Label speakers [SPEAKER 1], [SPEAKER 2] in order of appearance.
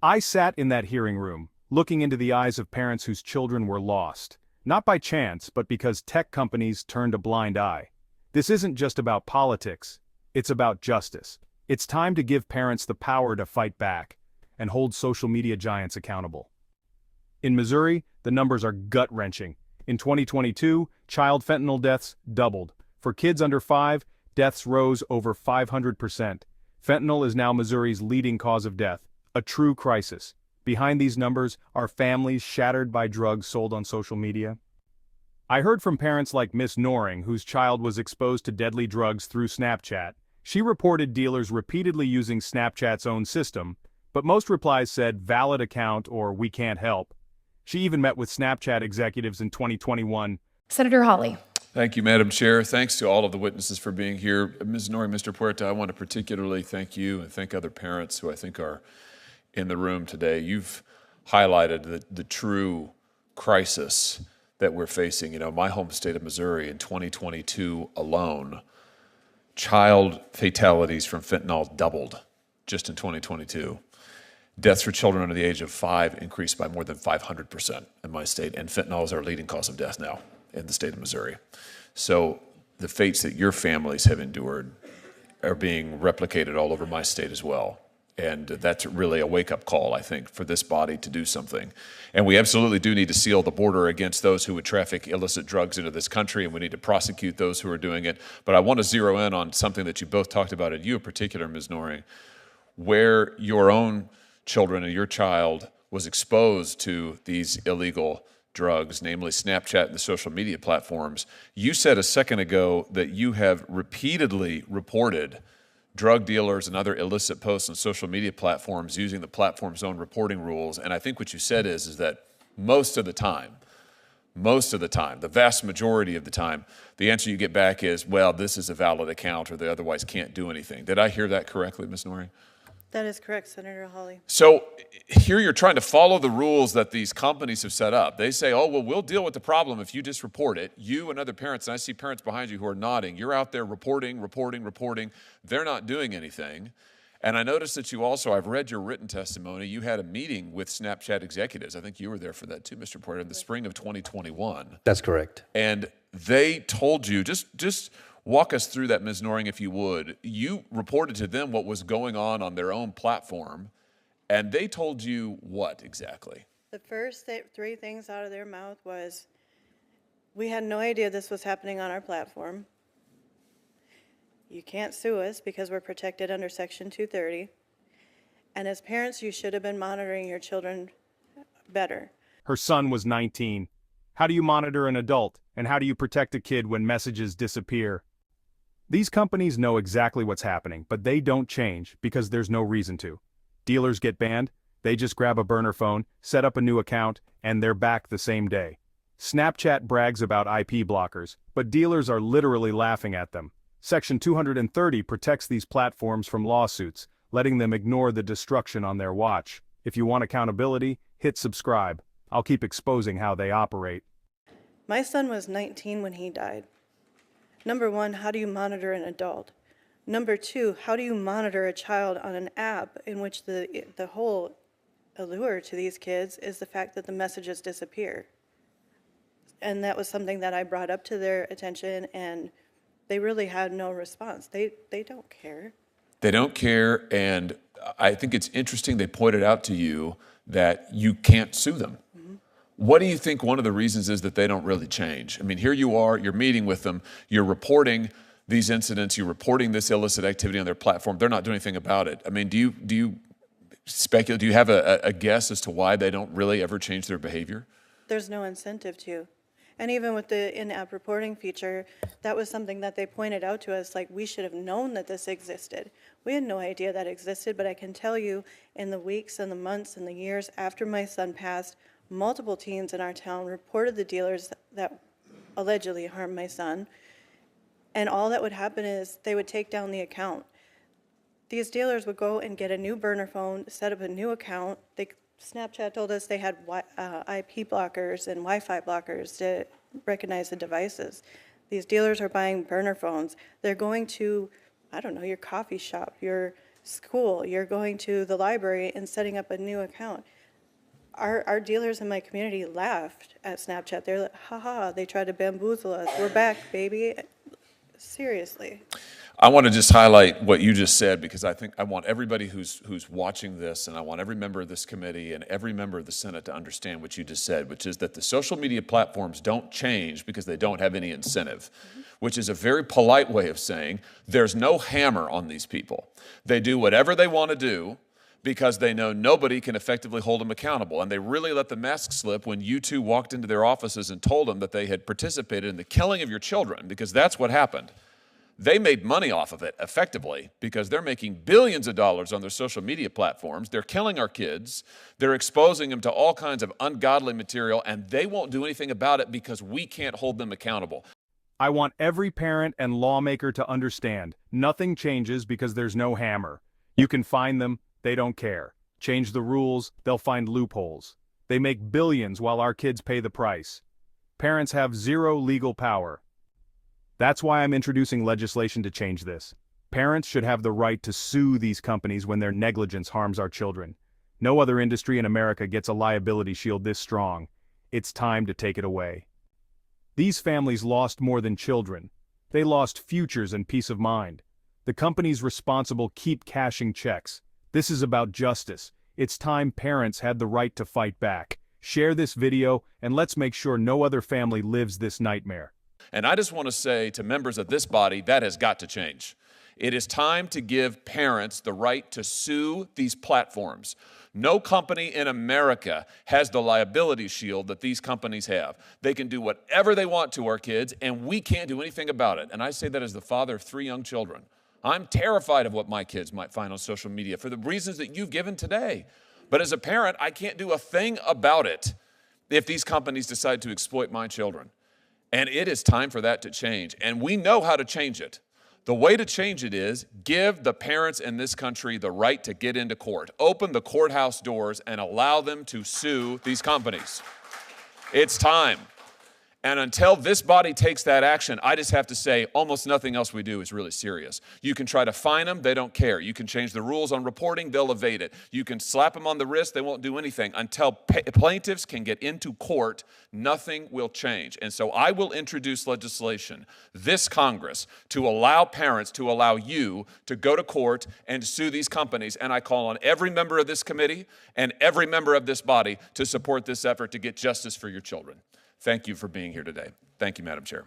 [SPEAKER 1] I sat in that hearing room, looking into the eyes of parents whose children were lost, not by chance but because tech companies turned a blind eye. This isn't just about politics, it's about justice. It's time to give parents the power to fight back and hold social media giants accountable. In Missouri, the numbers are gut-wrenching. In 2022, child fentanyl deaths doubled. For kids under 5, deaths rose over 500%. Fentanyl is now Missouri's leading cause of death, a true crisis. Behind these numbers are families shattered by drugs sold on social media. I heard from parents like Miss Noring, whose child was exposed to deadly drugs through Snapchat. She reported dealers repeatedly using Snapchat's own system, but most replies said valid account or we can't help. She even met with Snapchat executives in 2021.
[SPEAKER 2] Senator Hawley.
[SPEAKER 3] Thank you, Madam Chair. Thanks to all of the witnesses for being here. Ms. Nori, Mr. Puerta, I want to particularly thank you and thank other parents who I think are in the room today. You've highlighted the true crisis that we're facing. You know, my home state of Missouri in 2022 alone, child fatalities from fentanyl doubled just in 2022. Deaths for children under the age of 5 increased by more than 500% in my state, and fentanyl is our leading cause of death now in the state of Missouri. So the fates that your families have endured are being replicated all over my state as well. And that's really a wake-up call, I think, for this body to do something. And we absolutely do need to seal the border against those who would traffic illicit drugs into this country, and we need to prosecute those who are doing it. But I want to zero in on something that you both talked about, and you in particular, Ms. Noring, where your own children and your child was exposed to these illegal drugs, namely Snapchat and the social media platforms. You said a second ago that you have repeatedly reported drug dealers and other illicit posts on social media platforms using the platform's own reporting rules. And I think what you said is that most of the time, the vast majority of the time, the answer you get back is, well, this is a valid account or they otherwise can't do anything. Did I hear that correctly, Ms. Noring?
[SPEAKER 4] That is correct, Senator Hawley.
[SPEAKER 3] So here you're trying to follow the rules that these companies have set up. They say, oh, well, we'll deal with the problem if you just report it. You and other parents, and I see parents behind you who are nodding, you're out there reporting. They're not doing anything. And I noticed that you also, I've read your written testimony, you had a meeting with Snapchat executives. I think you were there for that too, Mr. Porter, in the spring of 2021.
[SPEAKER 5] That's correct.
[SPEAKER 3] And they told you, just walk us through that, Ms. Noring, if you would. You reported to them what was going on their own platform, and they told you what exactly?
[SPEAKER 4] The first three things out of their mouth was, we had no idea this was happening on our platform. You can't sue us because we're protected under Section 230. And as parents, you should have been monitoring your children better.
[SPEAKER 1] Her son was 19. How do you monitor an adult, and how do you protect a kid when messages disappear? These companies know exactly what's happening, but they don't change because there's no reason to. Dealers get banned, they just grab a burner phone, set up a new account, and they're back the same day. Snapchat brags about IP blockers, but dealers are literally laughing at them. Section 230 protects these platforms from lawsuits, letting them ignore the destruction on their watch. If you want accountability, hit subscribe. I'll keep exposing how they operate.
[SPEAKER 4] My son was 19 when he died. Number one, how do you monitor an adult? Number two, how do you monitor a child on an app in which the whole allure to these kids is the fact that the messages disappear? And that was something that I brought up to their attention, and they really had no response. They don't care.
[SPEAKER 3] They don't care, and I think it's interesting they pointed out to you that you can't sue them. What do you think one of the reasons is that they don't really change? I mean, here you are, you're meeting with them, you're reporting these incidents, you're reporting this illicit activity on their platform. They're not doing anything about it. I mean, do you speculate, do you have a guess as to why they don't really ever change their behavior?
[SPEAKER 4] There's no incentive to. And even with the in-app reporting feature, that was something that they pointed out to us, like we should have known that this existed. We had no idea that existed, but I can tell you in the weeks and the months and the years after my son passed, multiple teens in our town reported the dealers that allegedly harmed my son, and all that would happen is they would take down the account. These dealers would go and get a new burner phone, set up a new account. Snapchat told us they had IP blockers and Wi-Fi blockers to recognize the devices. These dealers are buying burner phones. They're going to, I don't know, your coffee shop, your school, you're going to the library and setting up a new account. Our dealers in my community laughed at Snapchat. They're like, haha, they tried to bamboozle us. We're back, baby. Seriously.
[SPEAKER 3] I want to just highlight what you just said, because I think I want everybody who's watching this, and I want every member of this committee and every member of the Senate to understand what you just said, which is that the social media platforms don't change because they don't have any incentive, which is a very polite way of saying there's no hammer on these people. They do whatever they want to do because they know nobody can effectively hold them accountable. And they really let the mask slip when you two walked into their offices and told them that they had participated in the killing of your children, because that's what happened. They made money off of it effectively because they're making billions of dollars on their social media platforms. They're killing our kids. They're exposing them to all kinds of ungodly material, and they won't do anything about it because we can't hold them accountable.
[SPEAKER 1] I want every parent and lawmaker to understand, nothing changes because there's no hammer. You can fine them, they don't care. Change the rules, they'll find loopholes. They make billions while our kids pay the price. Parents have zero legal power. That's why I'm introducing legislation to change this. Parents should have the right to sue these companies when their negligence harms our children. No other industry in America gets a liability shield this strong. It's time to take it away. These families lost more than children. They lost futures and peace of mind. The companies responsible keep cashing checks. This is about justice. It's time parents had the right to fight back. Share this video, and let's make sure no other family lives this nightmare.
[SPEAKER 3] And I just want to say to members of this body, that has got to change. It is time to give parents the right to sue these platforms. No company in America has the liability shield that these companies have. They can do whatever they want to our kids, and we can't do anything about it. And I say that as the father of 3 young children. I'm terrified of what my kids might find on social media for the reasons that you've given today. But as a parent, I can't do a thing about it if these companies decide to exploit my children. And it is time for that to change. And we know how to change it. The way to change it is give the parents in this country the right to get into court. Open the courthouse doors and allow them to sue these companies. It's time. And until this body takes that action, I just have to say almost nothing else we do is really serious. You can try to fine them, they don't care. You can change the rules on reporting, they'll evade it. You can slap them on the wrist, they won't do anything. Until plaintiffs can get into court, nothing will change. And so I will introduce legislation, this Congress, to allow parents, to allow you to go to court and sue these companies. And I call on every member of this committee and every member of this body to support this effort to get justice for your children. Thank you for being here today. Thank you, Madam Chair.